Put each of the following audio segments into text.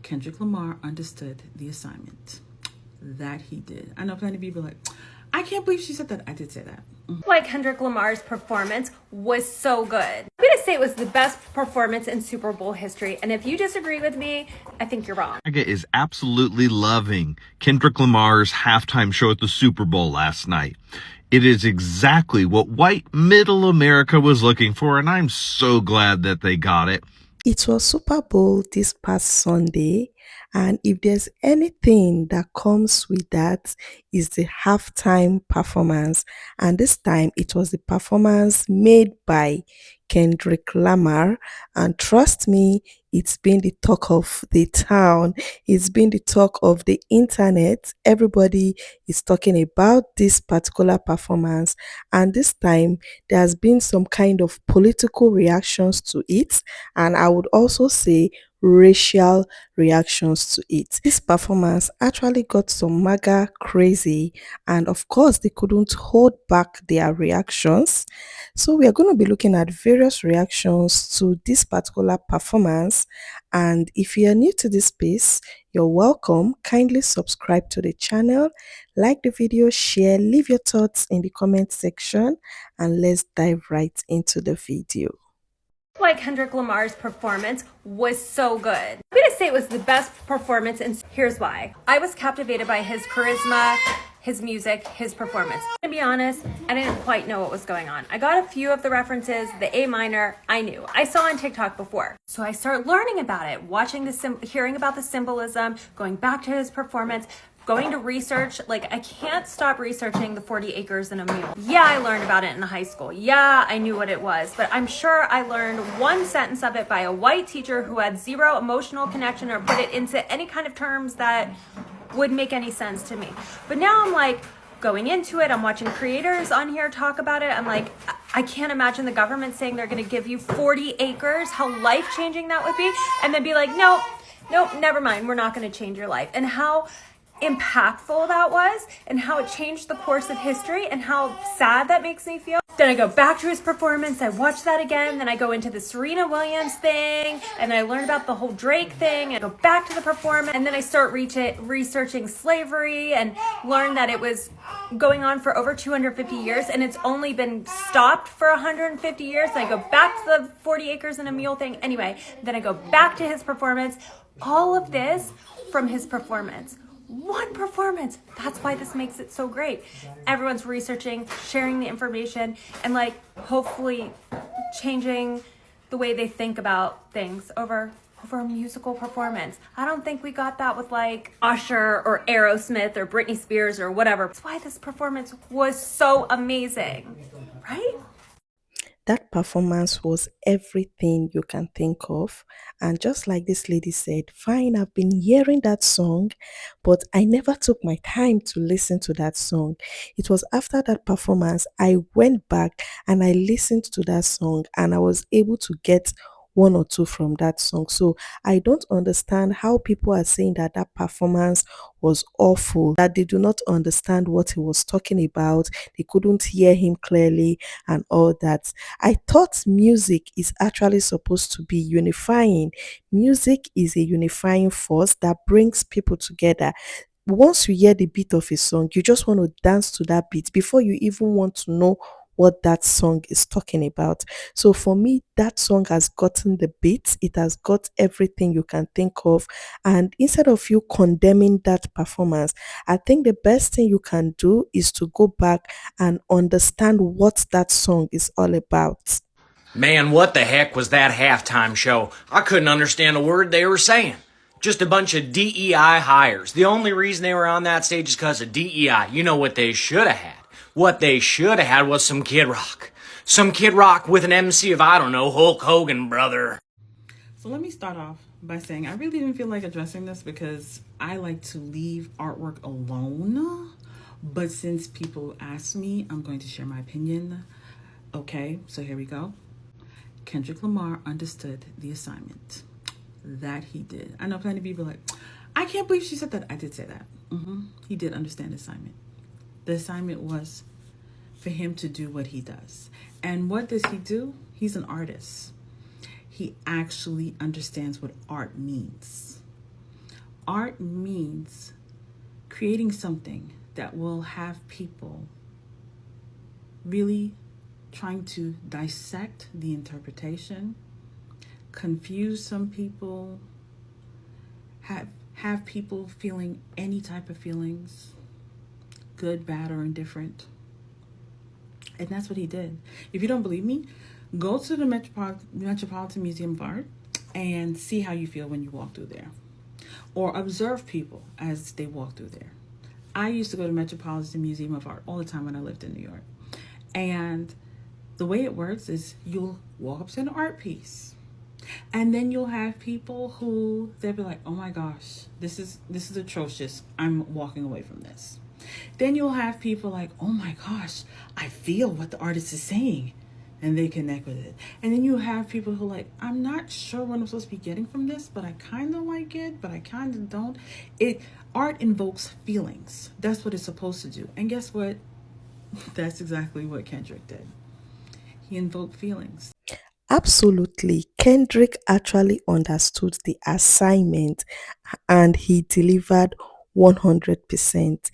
Kendrick Lamar understood the assignment. That he did. I know plenty of people are like, I can't believe she said that. I did say that. Like Kendrick Lamar's performance was so good. I'm gonna say it was the best performance in Super Bowl history, and if you disagree with me, I think you're wrong. MAGA is absolutely loving Kendrick Lamar's halftime show at the Super Bowl last night. It is exactly what white middle America was looking for, and I'm so glad that they got it. It was Super Bowl this past Sunday, and if there's anything that comes with that is the halftime performance, and this time it was the performance made by Kendrick Lamar, and trust me, it's been the talk of the town, it's been the talk of the internet. Everybody is talking about this particular performance, and this time there has been some kind of political reactions to it, and I would also say racial reactions to it. This performance actually got some MAGA crazy, and of course, they couldn't hold back their reactions. So, we are going to be looking at various reactions to this particular performance. And if you are new to this space, you're welcome. Kindly subscribe to the channel, like the video, share, leave your thoughts in the comment section, and let's dive right into the video. Like Kendrick Lamar's performance was so good. I'm gonna say it was the best performance, and here's why. I was captivated by his charisma, his music, his performance. To be honest, I didn't quite know what was going on. I got a few of the references, the A minor, I knew. I saw on TikTok before. So I started learning about it, hearing about the symbolism, going back to his performance, going to research. Like, I can't stop researching the 40 acres and a mule. Yeah, I learned about it in high school. Yeah, I knew what it was, but I'm sure I learned one sentence of it by a white teacher who had zero emotional connection or put it into any kind of terms that would make any sense to me. But now I'm like, going into it, I'm watching creators on here talk about it. I'm like, I can't imagine the government saying they're going to give you 40 acres, how life-changing that would be, and then be like, no, never mind, we're not going to change your life. And how impactful that was, and how it changed the course of history, and how sad that makes me feel. Then I go back to his performance, I watch that again, then I go into the Serena Williams thing, and then I learn about the whole Drake thing, and go back to the performance, and then I start researching slavery, and learn that it was going on for over 250 years, and it's only been stopped for 150 years. Then I go back to the 40 acres and a mule thing. Anyway, then I go back to his performance. All of this from his performance. One performance. That's why this makes it so great. Everyone's researching, sharing the information, and like hopefully changing the way they think about things over a musical performance. I don't think we got that with like Usher or Aerosmith or Britney Spears or whatever. That's why this performance was so amazing, right? That performance was everything you can think of. And just like this lady said, fine, I've been hearing that song, but I never took my time to listen to that song. It was after that performance, I went back and I listened to that song, and I was able to get one or two from that song. So I don't understand how people are saying that that performance was awful, that they do not understand what he was talking about, they couldn't hear him clearly, and all that. I thought music is actually supposed to be unifying. Music is a unifying force that brings people together. Once you hear the beat of a song, you just want to dance to that beat before you even want to know what that song is talking about. So for me, that song has gotten the beat, it has got everything you can think of. And instead of you condemning that performance, I think the best thing you can do is to go back and understand what that song is all about. Man, what the heck was that halftime show? I couldn't understand a word they were saying. Just a bunch of DEI hires. The only reason they were on that stage is because of DEI. You know what they should have had? What they should have had was some Kid Rock. Some Kid Rock with an MC of, I don't know, Hulk Hogan, brother. So let me start off by saying I really didn't feel like addressing this because I like to leave artwork alone. But since people asked me, I'm going to share my opinion. Okay, so here we go. Kendrick Lamar understood the assignment. That he did. I know plenty of people are like, I can't believe she said that. I did say that. He did understand the assignment. The assignment was for him to do what he does. And what does he do? He's an artist. He actually understands what art means. art means creating something that will have people really trying to dissect the interpretation, confuse some people, have people feeling any type of feelings, good, bad, or indifferent. And that's what he did. If you don't believe me, go to the Metropolitan Museum of Art and see how you feel when you walk through there. Or observe people as they walk through there. I used to go to Metropolitan Museum of Art all the time when I lived in New York. And the way it works is you'll walk up to an art piece, and then you'll have people who they'll be like, oh my gosh, this is atrocious. I'm walking away from this. Then you'll have people like, oh my gosh, I feel what the artist is saying, and they connect with it. And then you have people who are like, I'm not sure what I'm supposed to be getting from this, but I kind of like it, but I kind of don't. Art invokes feelings. That's what it's supposed to do. And guess what? That's exactly what Kendrick did. He invoked feelings. Absolutely. Kendrick actually understood the assignment and he delivered 100%.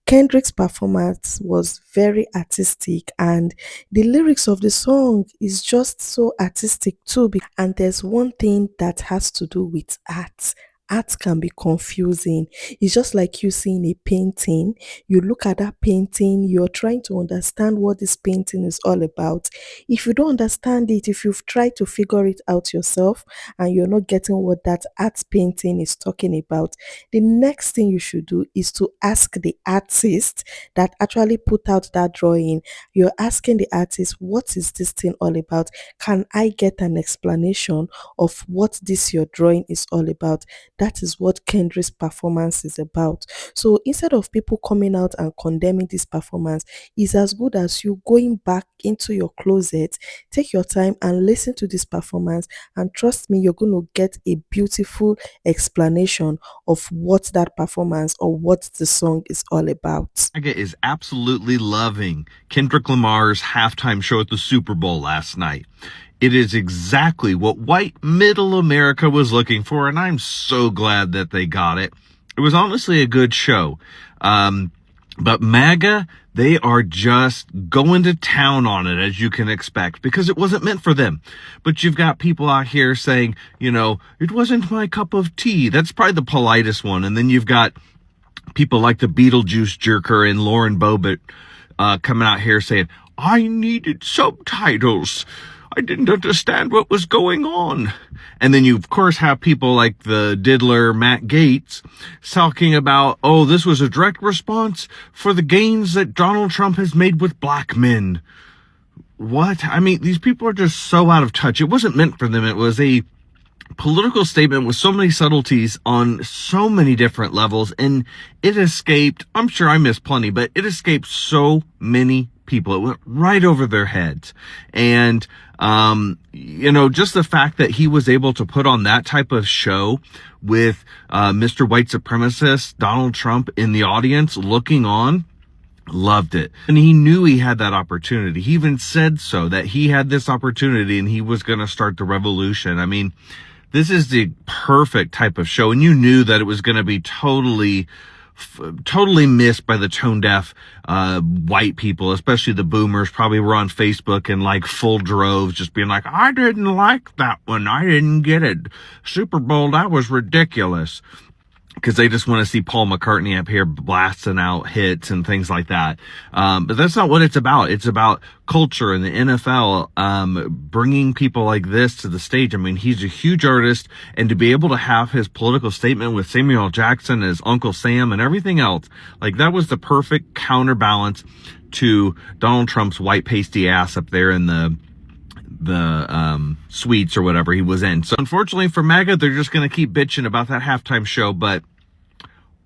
Kendrick's performance was very artistic and the lyrics of the song is just so artistic too. And there's one thing that has to do with art. Art can be confusing. It's just like you seeing a painting. You look at that painting, you're trying to understand what this painting is all about. If you don't understand it, if you've tried to figure it out yourself and you're not getting what that art painting is talking about, the next thing you should do is to ask the artist that actually put out that drawing. You're asking the artist, what is this thing all about? Can I get an explanation of what this your drawing is all about? That is what Kendrick's performance is about. So instead of people coming out and condemning this performance, it's as good as you going back into your closet, take your time and listen to this performance, and trust me, you're going to get a beautiful explanation of what that performance or what the song is all about. MAGA is absolutely loving Kendrick Lamar's halftime show at the Super Bowl last night. It is exactly what white middle America was looking for, and I'm so glad that they got it. It was honestly a good show. But MAGA, they are just going to town on it, as you can expect, because it wasn't meant for them. But you've got people out here saying, it wasn't my cup of tea. That's probably the politest one. And then you've got people like the Beetlejuice jerker and Lauren Boebert coming out here saying, I needed subtitles. I didn't understand what was going on. And then you, of course, have people like the diddler Matt Gaetz talking about, this was a direct response for the gains that Donald Trump has made with black men. What? I mean, these people are just so out of touch. It wasn't meant for them. It was a political statement with so many subtleties on so many different levels, and it escaped, I'm sure I missed plenty, but it escaped so many people. It went right over their heads. And, just the fact that he was able to put on that type of show with Mr. White Supremacist Donald Trump in the audience looking on, loved it. And he knew he had that opportunity. He even said so, that he had this opportunity and he was going to start the revolution. I mean, this is the perfect type of show. And you knew that it was going to be totally missed by the tone deaf white people, especially the boomers. Probably were on Facebook in like full droves, just being like, I didn't like that one. I didn't get it. Super Bowl, that was ridiculous. Because they just want to see Paul McCartney up here blasting out hits and things like that. But that's not what it's about. It's about culture and the NFL, bringing people like this to the stage. I mean, he's a huge artist, and to be able to have his political statement with Samuel L. Jackson as Uncle Sam and everything else, like that was the perfect counterbalance to Donald Trump's white pasty ass up there in the suites or whatever he was in. So unfortunately for MAGA, they're just going to keep bitching about that halftime show, but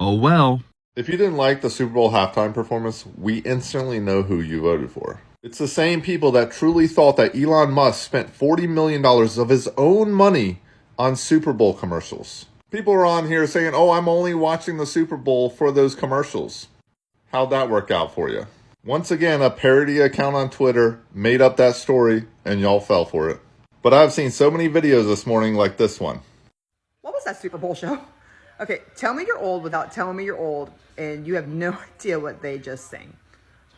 oh well. If you didn't like the Super Bowl halftime performance, we instantly know who you voted for. It's the same people that truly thought that Elon Musk spent $40 million of his own money on Super Bowl commercials. People are on here saying, I'm only watching the Super Bowl for those commercials. How'd that work out for you? Once again, a parody account on Twitter made up that story, and y'all fell for it. But I've seen so many videos this morning like this one. What was that Super Bowl show? Okay, tell me you're old without telling me you're old, and you have no idea what they just sang.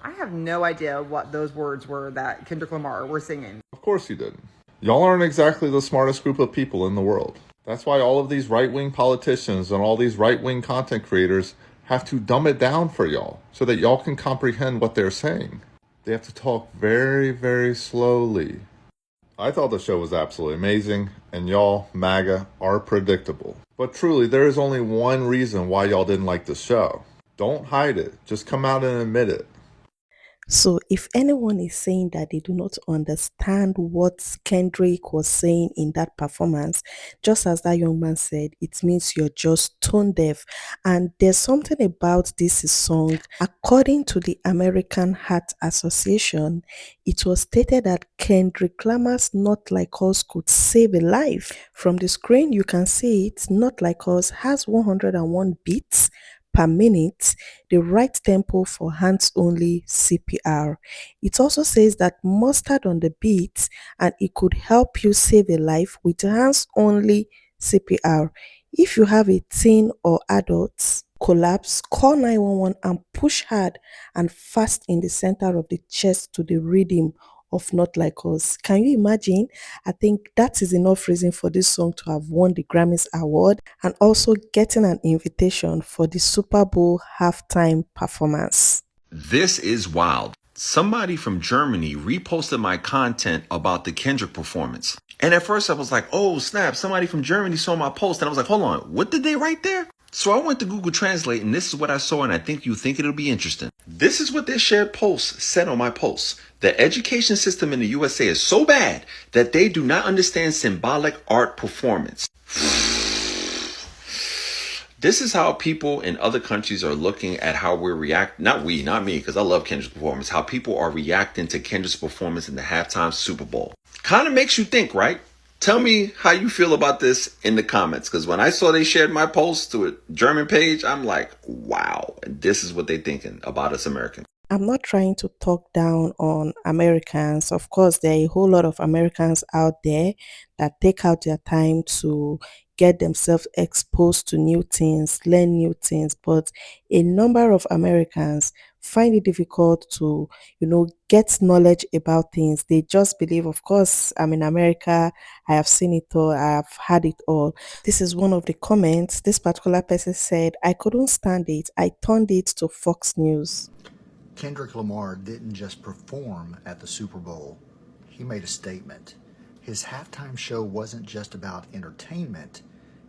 I have no idea what those words were that Kendrick Lamar were singing. Of course you didn't. Y'all aren't exactly the smartest group of people in the world. That's why all of these right-wing politicians and all these right-wing content creators have to dumb it down for y'all so that y'all can comprehend what they're saying. They have to talk very, very slowly. I thought the show was absolutely amazing, and y'all, MAGA, are predictable. But truly, there is only one reason why y'all didn't like the show. Don't hide it. Just come out and admit it. So, if anyone is saying that they do not understand what Kendrick was saying in that performance, just as that young man said, it means you're just tone deaf. And there's something about this song. According to the American Heart Association, it was stated that Kendrick Lamar's Not Like Us could save a life. From the screen, you can see it. Not Like Us has 101 beats per minute, the right tempo for hands-only CPR. It also says that mustard on the beat and it could help you save a life with hands-only CPR. If you have a teen or adult collapse, call 911 and push hard and fast in the center of the chest to the rhythm of Not Like Us. Can you imagine? I think that is enough reason for this song to have won the Grammys award and also getting an invitation for the Super Bowl halftime performance. This is wild. Somebody from Germany reposted my content about the Kendrick performance. And at first I was like, oh snap, somebody from Germany saw my post. And I was like, hold on, what did they write there? So I went to Google Translate and this is what I saw, and I think you think it'll be interesting. This is what their shared post said on my post. The education system in the USA is so bad that they do not understand symbolic art performance. This is how people in other countries are looking at how we're reacting. Not we, not me, because I love Kendrick's performance. How people are reacting to Kendrick's performance in the halftime Super Bowl. Kind of makes you think, right? Tell me how you feel about this in the comments, because when I saw they shared my post to a German page, I'm like, wow, and this is what they're thinking about us Americans. I'm not trying to talk down on Americans. Of course, there are a whole lot of Americans out there that take out their time to get themselves exposed to new things, learn new things. But a number of Americans find it difficult to, get knowledge about things. They just believe, of course, I'm in America, I have seen it all, I have had it all. This is one of the comments. This particular person said, I couldn't stand it. I turned it to Fox News. Kendrick Lamar didn't just perform at the Super Bowl, he made a statement. His halftime show wasn't just about entertainment,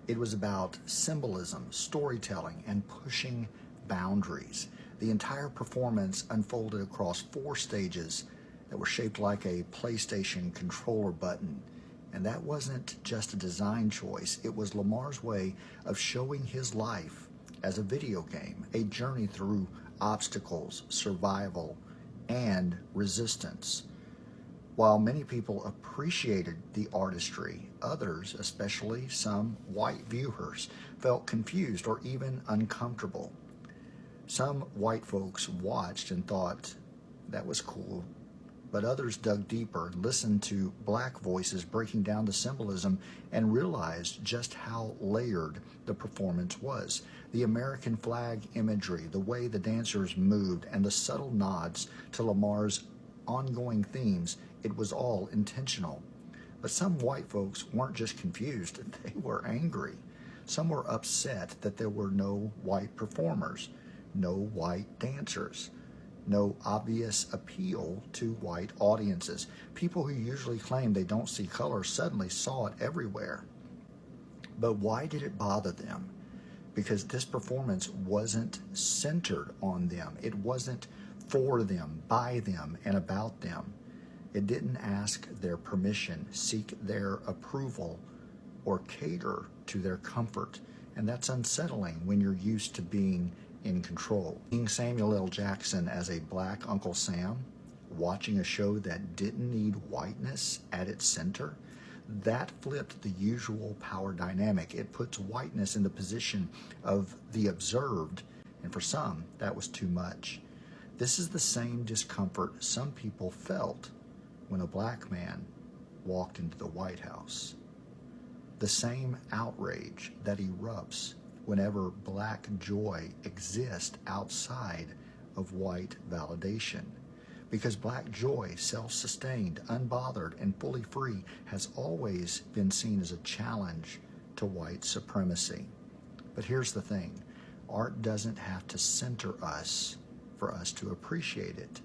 it was about symbolism, storytelling, and pushing boundaries. The entire performance unfolded across 4 stages that were shaped like a PlayStation controller button. And that wasn't just a design choice, it was Lamar's way of showing his life as a video game, a journey through obstacles, survival, and resistance. While many people appreciated the artistry, others, especially some white viewers, felt confused or even uncomfortable. Some white folks watched and thought that was cool, but others dug deeper, listened to black voices breaking down the symbolism, and realized just how layered the performance was. The American flag imagery, the way the dancers moved, and the subtle nods to Lamar's ongoing themes, it was all intentional. But some white folks weren't just confused, they were angry. Some were upset that there were no white performers, no white dancers, no obvious appeal to white audiences. People who usually claim they don't see color suddenly saw it everywhere. But why did it bother them? Because this performance wasn't centered on them. It wasn't for them, by them, and about them. It didn't ask their permission, seek their approval, or cater to their comfort. And that's unsettling when you're used to being in control. Seeing Samuel L. Jackson as a black Uncle Sam, watching a show that didn't need whiteness at its center, that flipped the usual power dynamic. It puts whiteness in the position of the observed, and for some, that was too much. This is the same discomfort some people felt when a black man walked into the White House. The same outrage that erupts whenever black joy exists outside of white validation. Because black joy, self-sustained, unbothered, and fully free, has always been seen as a challenge to white supremacy. But here's the thing, art doesn't have to center us for us to appreciate it.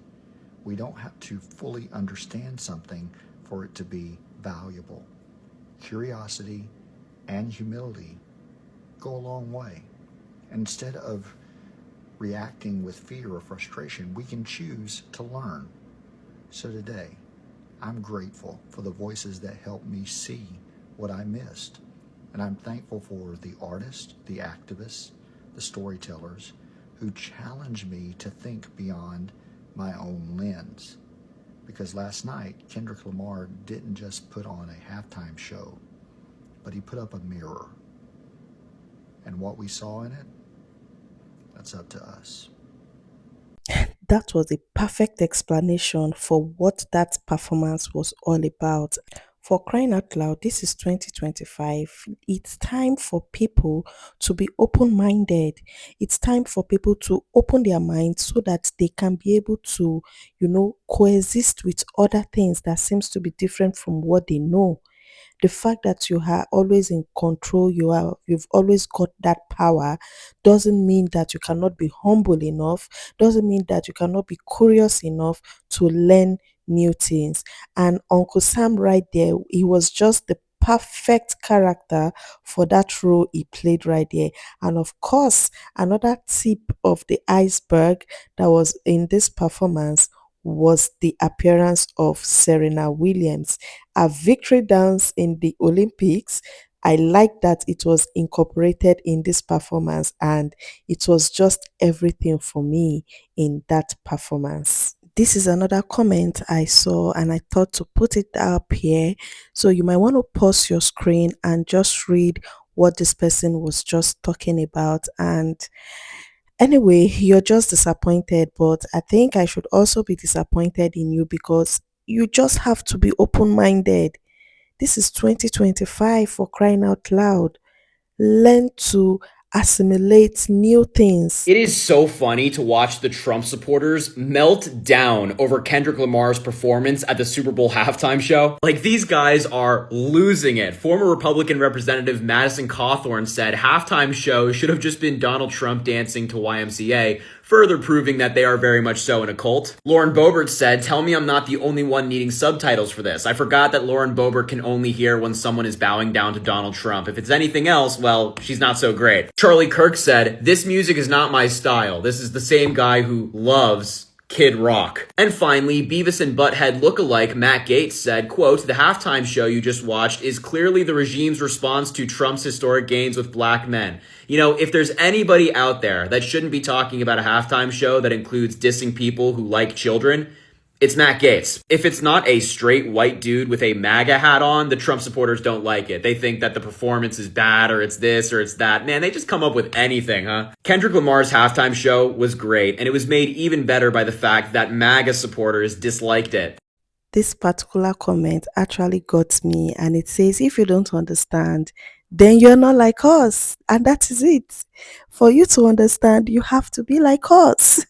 We don't have to fully understand something for it to be valuable. Curiosity and humility go a long way. And instead of reacting with fear or frustration, we can choose to learn. So today, I'm grateful for the voices that helped me see what I missed. And I'm thankful for the artists, the activists, the storytellers who challenged me to think beyond my own lens. Because last night, Kendrick Lamar didn't just put on a halftime show, but he put up a mirror. And what we saw in it, that's up to us. That was a perfect explanation for what that performance was all about. For crying out loud, this is 2025. It's time for people to be open-minded. It's time for people to open their minds so that they can be able to, coexist with other things that seems to be different from what they know. The fact that you are always in control, you've always got that power, doesn't mean that you cannot be humble enough, doesn't mean that you cannot be curious enough to learn new things. And Uncle Sam right there, he was just the perfect character for that role he played right there. And of course, another tip of the iceberg that was in this performance was the appearance of Serena Williams. A victory dance in the Olympics. I like that it was incorporated in this performance, and it was just everything for me in that performance. This is another comment I saw and I thought to put it up here. So you might want to pause your screen and just read what this person was just talking about. And anyway, you're just disappointed, but I think I should also be disappointed in you because you just have to be open-minded. This is 2025, for crying out loud. Learn to assimilate new things. It is so funny to watch the Trump supporters melt down over Kendrick Lamar's performance at the Super Bowl halftime show. Like, these guys are losing it. Former Republican Representative Madison Cawthorn said halftime show should have just been Donald Trump dancing to YMCA, further proving that they are very much so in a cult. Lauren Boebert said, "Tell me I'm not the only one needing subtitles for this. I forgot that Lauren Boebert can only hear when someone is bowing down to Donald Trump. If it's anything else, well, she's not so great." Charlie Kirk said, "This music is not my style. This is the same guy who loves Kid Rock." And finally, Beavis and Butthead lookalike Matt Gaetz said, quote, "The halftime show you just watched is clearly the regime's response to Trump's historic gains with black men." You know, if there's anybody out there that shouldn't be talking about a halftime show that includes dissing people who like children, it's Matt Gaetz. If it's not a straight white dude with a MAGA hat on, the Trump supporters don't like it. They think that the performance is bad, or it's this or it's that. Man, they just come up with anything, huh? Kendrick Lamar's halftime show was great, and it was made even better by the fact that MAGA supporters disliked it. This particular comment actually got me, and it says, if you don't understand, then you're not like us. And that is it. For you to understand, you have to be like us.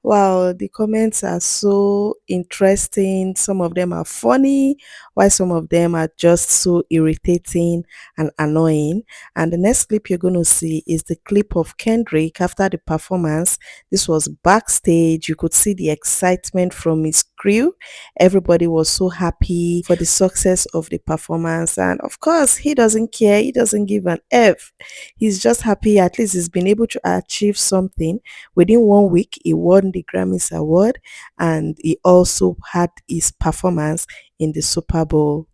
Wow, the comments are so interesting. Some of them are funny, while some of them are just so irritating and annoying. And the next clip you're going to see is the clip of Kendrick after the performance. This was backstage. You could see the excitement from his crew. Everybody was so happy for the success of the performance. And of course, he doesn't care. He doesn't give an F. He's just happy. At least he's been able to achieve something. Within 1 week, he won the Grammys award, and he also had his performance in the Super Bowl.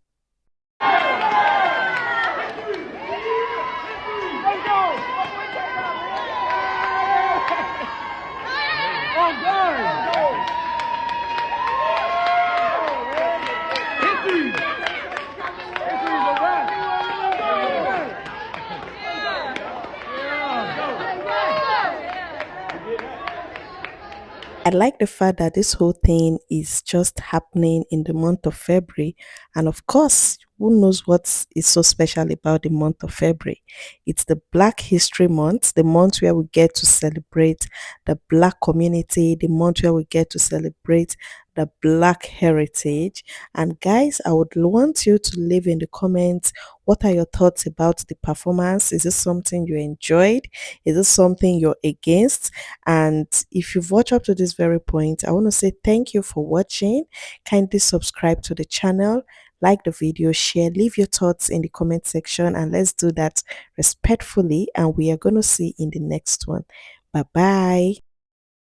I like the fact that this whole thing is just happening in the month of February. And of course, who knows what is so special about the month of February? It's the Black History Month, the month where we get to celebrate the Black community, the month where we get to celebrate the Black heritage. And guys, I would want you to leave in the comments, what are your thoughts about the performance? Is this something you enjoyed? Is this something you're against? And if you've watched up to this very point, I want to say thank you for watching. Kindly subscribe to the channel, like the video, share, leave your thoughts in the comment section, and let's do that respectfully. And we are going to see in the next one. Bye bye.